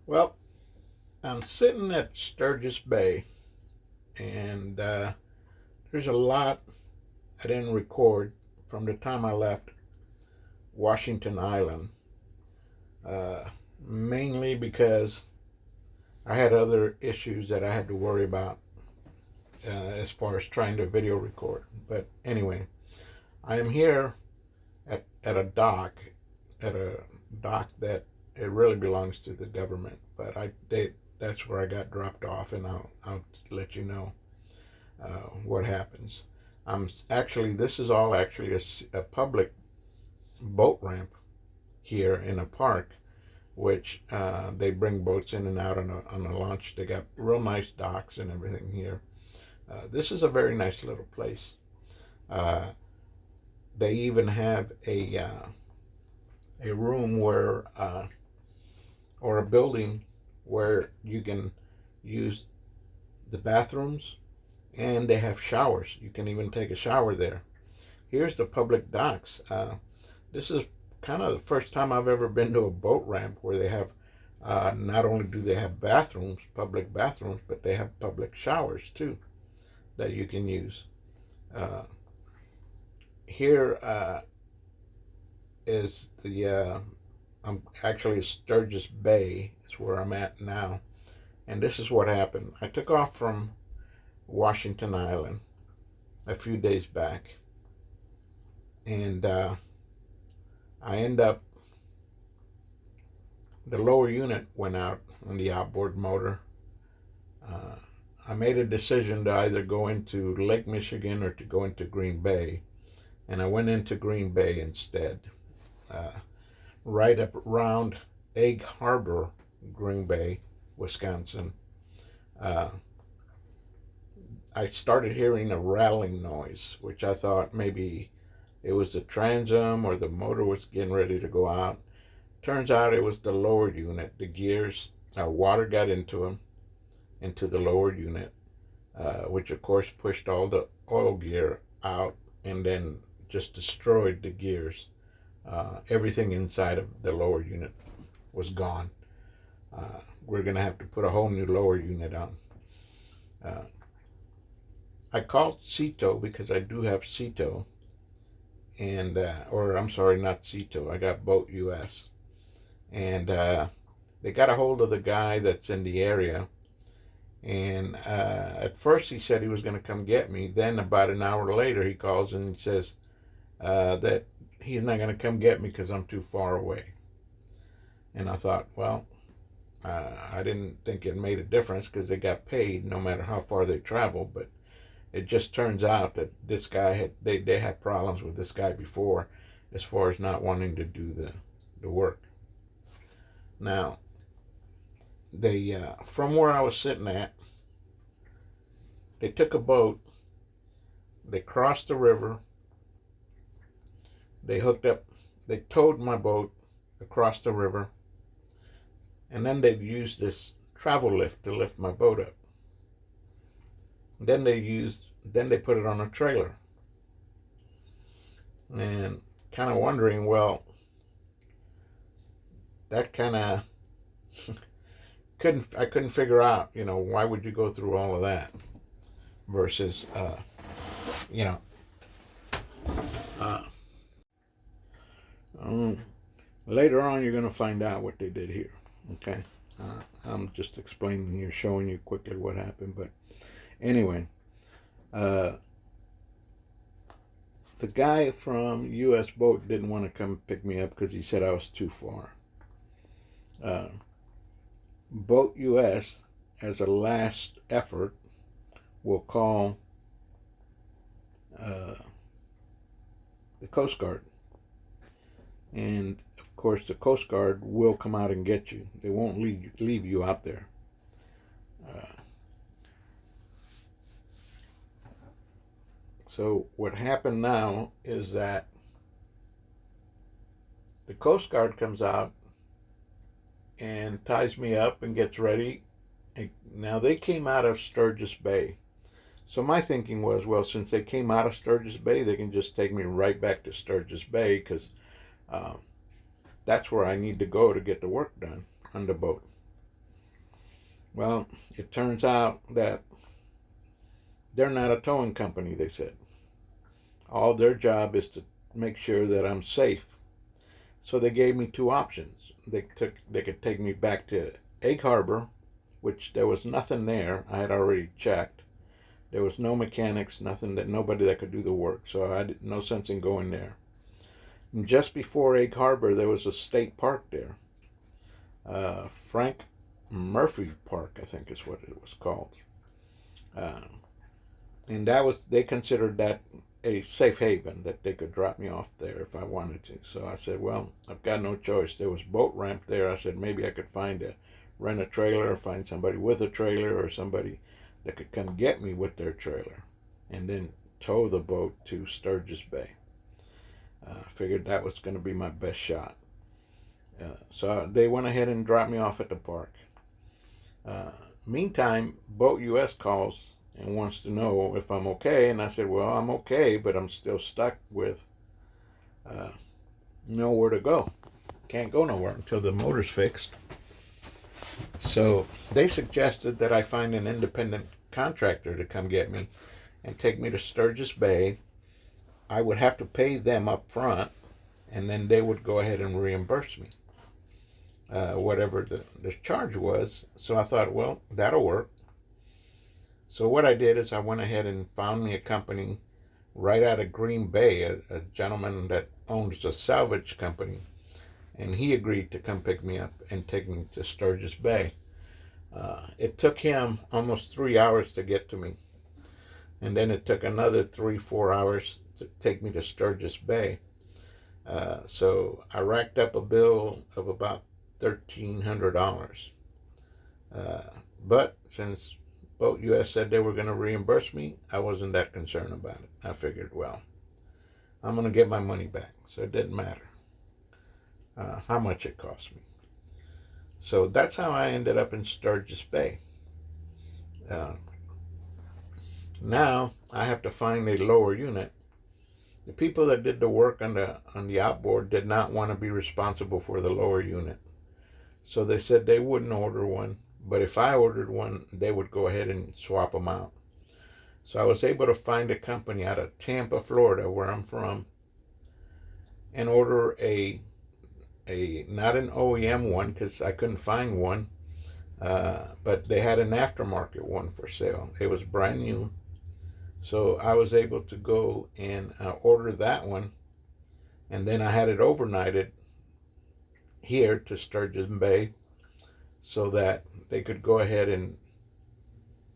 Well, I'm sitting at Sturgis Bay, and there's a lot I didn't record from the time I left Washington Island, uh, mainly because I had other issues that I had to worry about as far as trying to video record. But anyway, I am here at a dock, at a dock that it really belongs to the government, but that's where I got dropped off, and I'll let you know what happens. This is all actually a public boat ramp here in a park, which they bring boats in and out on a launch. They got real nice docks and everything here. This is a very nice little place. Uh, they even have a room where or a building where you can use the bathrooms, and they have showers. You can even take a shower there. Here's the public docks. This is kind of the first time I've ever been to a boat ramp where they have not only do they have bathrooms, public bathrooms, but they have public showers too that you can use. Here is the I'm actually Sturgis Bay is where I'm at now, and this is what happened. I took off from Washington Island a few days back, and I end up the lower unit went out on the outboard motor. I made a decision to either go into Lake Michigan or to go into Green Bay, and I went into Green Bay instead. Right up around Egg Harbor, Green Bay, Wisconsin. I started hearing a rattling noise, which I thought maybe it was the transom or the motor was getting ready to go out. Turns out it was the lower unit, the gears. Water got into the lower unit, which of course pushed all the oil gear out and then just destroyed the gears. Everything inside of the lower unit was gone. We're going to have to put a whole new lower unit on. I called Cito because I do have Cito, and or I'm sorry, not Cito. I got Boat US, and they got a hold of the guy that's in the area. And at first he said he was going to come get me. Then about an hour later he calls and he says that he's not going to come get me because I'm too far away. And I thought, well, I didn't think it made a difference because they got paid no matter how far they travel. But it just turns out that this guy they had problems with this guy before, as far as not wanting to do the work. Now, they from where I was sitting at, they took a boat, they crossed the river, they towed my boat across the river, and then they used this travel lift to lift my boat up. Then they put it on a trailer. And kind of wondering, well, that kind of couldn't figure out, why would you go through all of that versus, you know, uh, later on you're going to find out what they did here. Okay, I'm just explaining here, showing you quickly what happened. But anyway, the guy from U.S. Boat didn't want to come pick me up because he said I was too far. Boat US, as a last effort, will call the Coast Guard. And of course, the Coast Guard will come out and get you. They won't leave you out there. So what happened now is that the Coast Guard comes out and ties me up and gets ready. And now they came out of Sturgis Bay. So my thinking was, well, since they came out of Sturgis Bay, they can just take me right back to Sturgis Bay because that's where I need to go to get the work done on the boat. Well, it turns out that they're not a towing company, they said. All their job is to make sure that I'm safe. So they gave me two options. They could take me back to Egg Harbor, which there was nothing there. I had already checked. There was no mechanics, nobody that could do the work. So I had no sense in going there. And just before Egg Harbor, there was a state park there. Frank Murphy Park, I think is what it was called. Uh, and they considered that a safe haven, that they could drop me off there if I wanted to. So I said, well, I've got no choice. There was boat ramp there. I said maybe I could rent a trailer, or find somebody with a trailer, or somebody that could come get me with their trailer, and then tow the boat to Sturgis Bay. I figured that was going to be my best shot. So they went ahead and dropped me off at the park. Meantime, Boat US calls and wants to know if I'm okay. And I said, well, I'm okay, but I'm still stuck with nowhere to go. Can't go nowhere until the motor's fixed. So they suggested that I find an independent contractor to come get me and take me to Sturgis Bay. I would have to pay them up front, and then they would go ahead and reimburse me whatever the charge was. So I thought, well, that'll work. So what I did is I went ahead and found me a company right out of Green Bay, a gentleman that owns a salvage company, and he agreed to come pick me up and take me to Sturgis Bay. It took him almost 3 hours to get to me, and then it took another 3-4 hours to take me to Sturgis Bay. So I racked up a bill of about $1,300. But since Boat US said they were going to reimburse me, I wasn't that concerned about it. I figured, well, I'm going to get my money back, so it didn't matter how much it cost me. So that's how I ended up in Sturgis Bay. Now I have to find a lower unit. The people that did the work on the outboard did not want to be responsible for the lower unit. So they said they wouldn't order one, but if I ordered one, they would go ahead and swap them out. So I was able to find a company out of Tampa, Florida, where I'm from, and order not an OEM one, because I couldn't find one, but they had an aftermarket one for sale. It was brand new. So I was able to go and order that one, and then I had it overnighted here to Sturgeon Bay so that they could go ahead and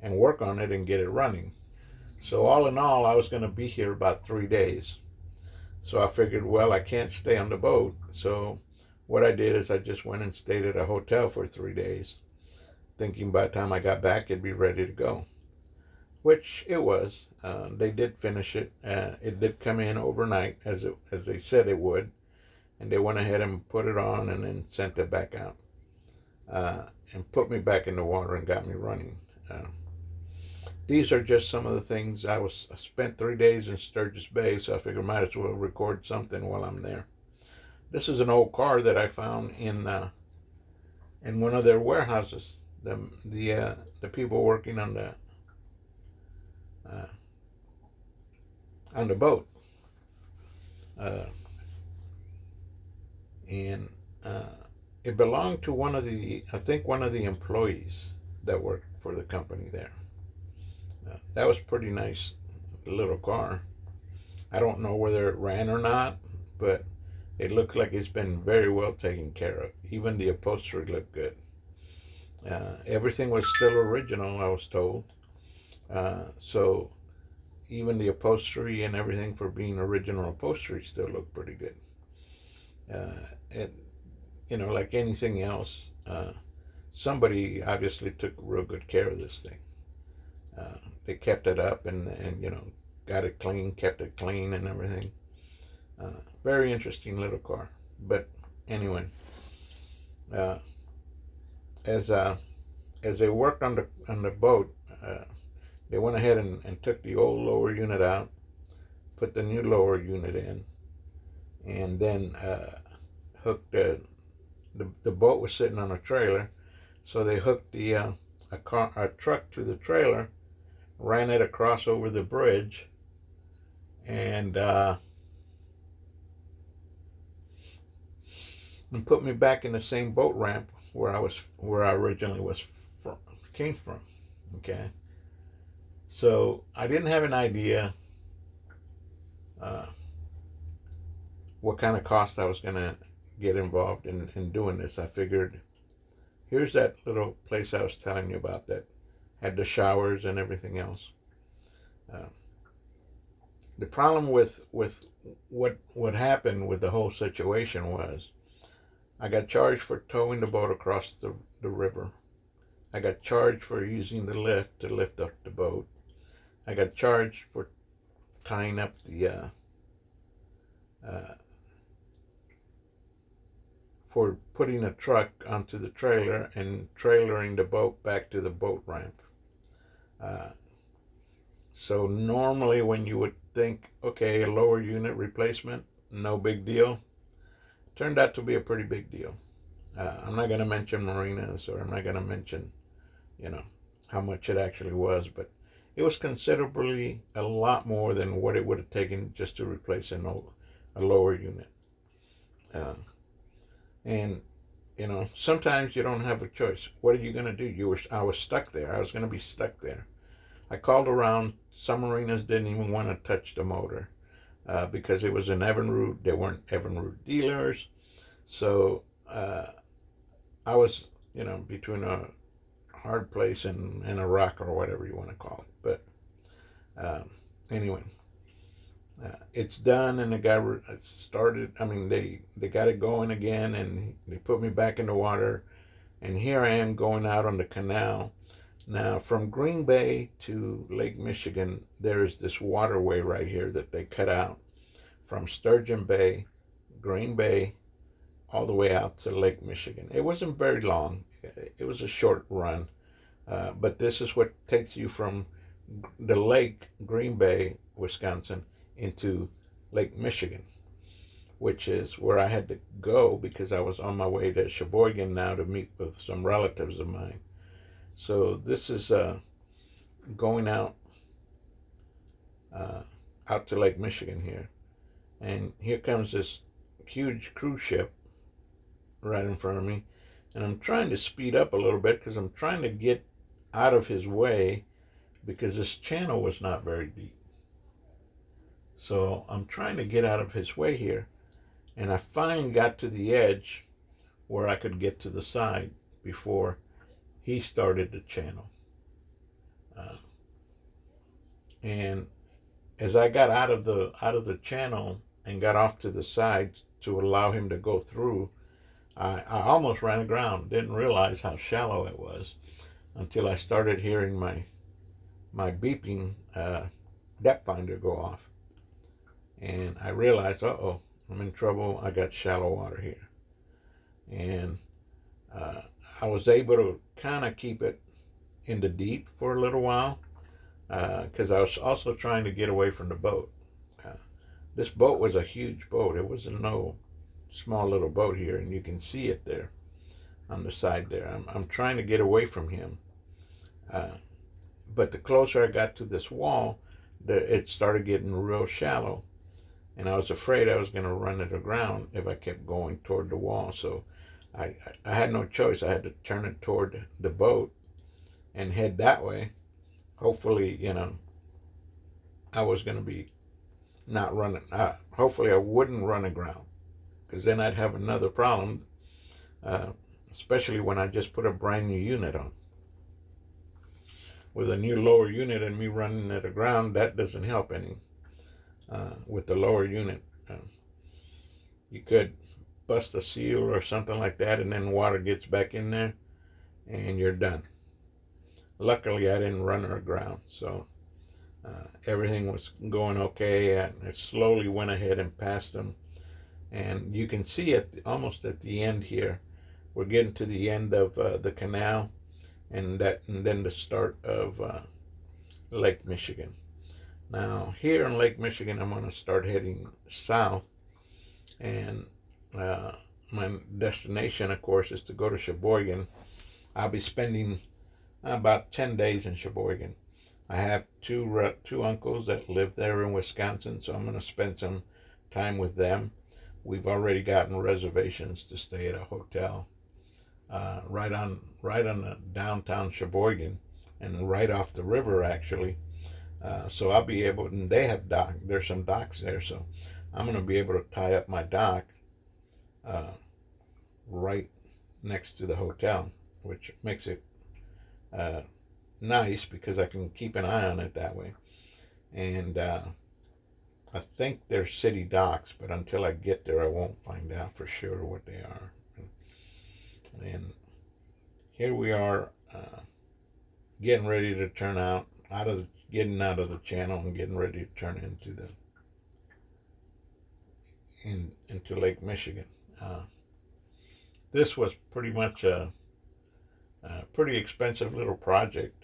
work on it and get it running. So all in all, I was going to be here about 3 days. So I figured, well, I can't stay on the boat. So what I did is I just went and stayed at a hotel for 3 days, thinking by the time I got back, it'd be ready to go. Which it was. They did finish it. It did come in overnight, as they said it would. And they went ahead and put it on and then sent it back out. And put me back in the water and got me running. These are just some of the things. I spent 3 days in Sturgis Bay, so I figured I might as well record something while I'm there. This is an old car that I found in one of their warehouses. The people working on the boat, and it belonged to one of the employees that worked for the company there. That was pretty nice little car. I don't know whether it ran or not, but it looked like it's been very well taken care of. Even the upholstery looked good. Everything was still original, I was told. So even the upholstery and everything, for being original upholstery, still looked pretty good. Like anything else, somebody obviously took real good care of this thing. They kept it up and got it clean, kept it clean and everything. Very interesting little car. But anyway, as they worked on the boat, they went ahead and took the old lower unit out, put the new lower unit in, and then hooked the boat was sitting on a trailer, so they hooked the a truck to the trailer, ran it across over the bridge, and put me back in the same boat ramp where I originally came from. Okay, so I didn't have an idea uh, what kind of cost I was gonna get involved in doing this. I figured, here's that little place I was telling you about that had the showers and everything else. Uh, the problem with what happened with the whole situation was I got charged for towing the boat across the river. I got charged for using the lift to lift up the boat. I got charged for tying up for putting a truck onto the trailer and trailering the boat back to the boat ramp. So normally when you would think, okay, a lower unit replacement, no big deal, turned out to be a pretty big deal. I'm not going to mention marinas, or I'm not going to mention, how much it actually was, but it was considerably a lot more than what it would have taken just to replace a lower unit. And sometimes you don't have a choice. What are you going to do? I was stuck there. I was going to be stuck there. I called around. Some marinas didn't even want to touch the motor because it was an Evinrude. They weren't Evinrude dealers. So I was, between a hard place and a rock, or whatever you want to call it. But anyway, it's done, and the guy started. I mean, they got it going again, and they put me back in the water, and here I am going out on the canal. Now, from Green Bay to Lake Michigan, there is this waterway right here that they cut out from Sturgeon Bay, Green Bay, all the way out to Lake Michigan. It wasn't very long. It was a short run. But this is what takes you from the lake, Green Bay, Wisconsin, into Lake Michigan, which is where I had to go because I was on my way to Sheboygan now to meet with some relatives of mine. So this is going out to Lake Michigan here. And here comes this huge cruise ship right in front of me. And I'm trying to speed up a little bit because I'm trying to get out of his way because this channel was not very deep. So I'm trying to get out of his way here. And I finally got to the edge where I could get to the side before he started the channel. And as I got out of the channel and got off to the side to allow him to go through, I almost ran aground. Didn't realize how shallow it was until I started hearing my beeping depth finder go off. And I realized, uh-oh, I'm in trouble. I got shallow water here. And I was able to kind of keep it in the deep for a little while because I was also trying to get away from the boat. This boat was a huge boat. It wasn't no small little boat here, and you can see it there on the side there. I'm trying to get away from him. But the closer I got to this wall, it started getting real shallow. And I was afraid I was going to run it aground if I kept going toward the wall. So I had no choice. I had to turn it toward the boat and head that way. Hopefully, I was going to be not running. Hopefully I wouldn't run aground, because then I'd have another problem, especially when I just put a brand new unit on. With a new lower unit and me running it aground, that doesn't help any. With the lower unit, you could bust a seal or something like that, and then water gets back in there and you're done. Luckily I didn't run her aground, so everything was going okay. I slowly went ahead and passed them, and you can see almost at the end here, we're getting to the end of the canal, and then the start of Lake Michigan. Now, here in Lake Michigan, I'm going to start heading south, and my destination, of course, is to go to Sheboygan. I'll be spending about 10 days in Sheboygan. I have two uncles that live there in Wisconsin, so I'm going to spend some time with them. We've already gotten reservations to stay at a hotel right on the downtown Sheboygan, and right off the river actually. So I'll be able, and they have dock. There's some docks there, so I'm going to be able to tie up my dock uh, right next to the hotel, which makes it uh, nice because I can keep an eye on it that way. And I think they're city docks, but until I get there, I won't find out for sure what they are. And here we are, getting ready to turn getting out of the channel and getting ready to turn into Lake Michigan. This was pretty much a pretty expensive little project,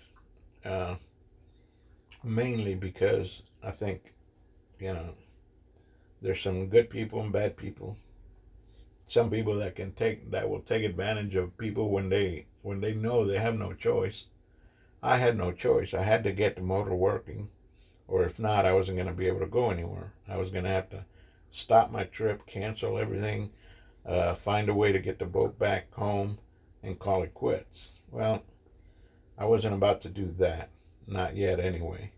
mainly because I think, there's some good people and bad people. Some people that will take advantage of people when they know they have no choice. I had no choice. I had to get the motor working, or if not, I wasn't going to be able to go anywhere. I was going to have to stop my trip, cancel everything, find a way to get the boat back home, and call it quits. Well, I wasn't about to do that. Not yet, anyway.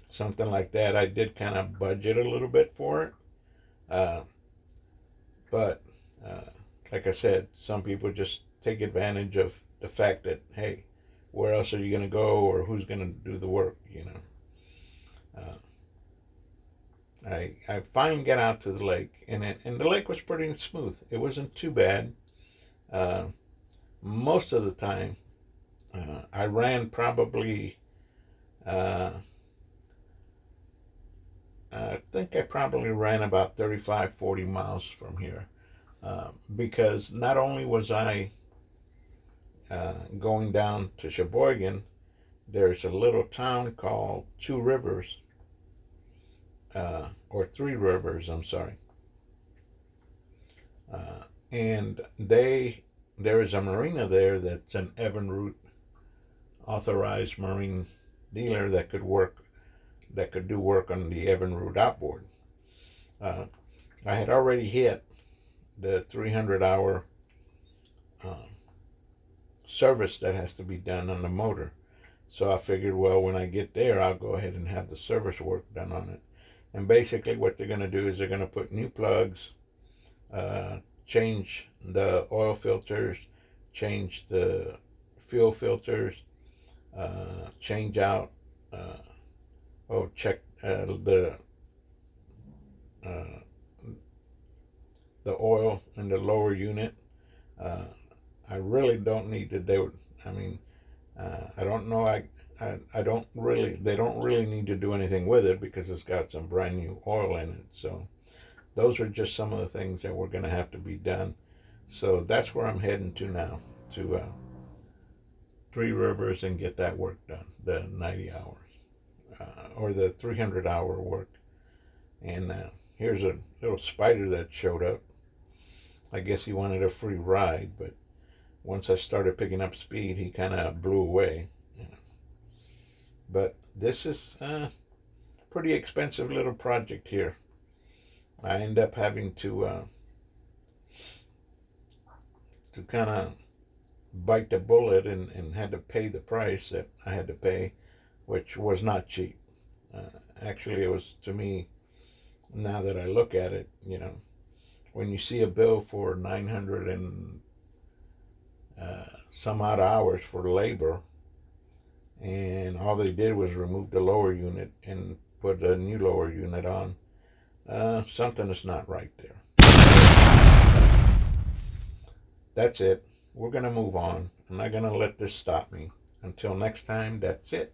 Something like that, I did kind of budget a little bit for it. But like I said, some people just take advantage of the fact that, hey, where else are you going to go, or who's going to do the work, I finally got out to the lake, and the lake was pretty smooth. It wasn't too bad. Most of the time, I ran probably, I think I probably ran about 35, 40 miles from here, because not only was I going down to Sheboygan, there's a little town called Two Rivers, or Three Rivers, I'm sorry. And there is a marina there that's an Evinrude authorized marine dealer that could do work on the Evinrude Outboard. I had already hit the 300-hour service that has to be done on the motor. So I figured, well, when I get there, I'll go ahead and have the service work done on it. And basically what they're going to do is they're going to put new plugs, change the oil filters, change the fuel filters, change out, check the oil in the lower unit. I really don't need to do. I don't know. I don't really. They don't really need to do anything with it because it's got some brand new oil in it. So those are just some of the things that were going to have to be done. So that's where I'm heading to now, to Three Rivers, and get that work done, the 90 hours, or the 300-hour work. And here's a little spider that showed up. I guess he wanted a free ride, but once I started picking up speed, he kind of blew away. But this is a pretty expensive little project here. I end up having to kind of bite the bullet and had to pay the price that I had to pay, which was not cheap. Actually, it was, to me, now that I look at it, when you see a bill for 900 and some odd hours for labor, and all they did was remove the lower unit and put a new lower unit on, something is not right there. That's it. We're going to move on. I'm not going to let this stop me. Until next time, that's it.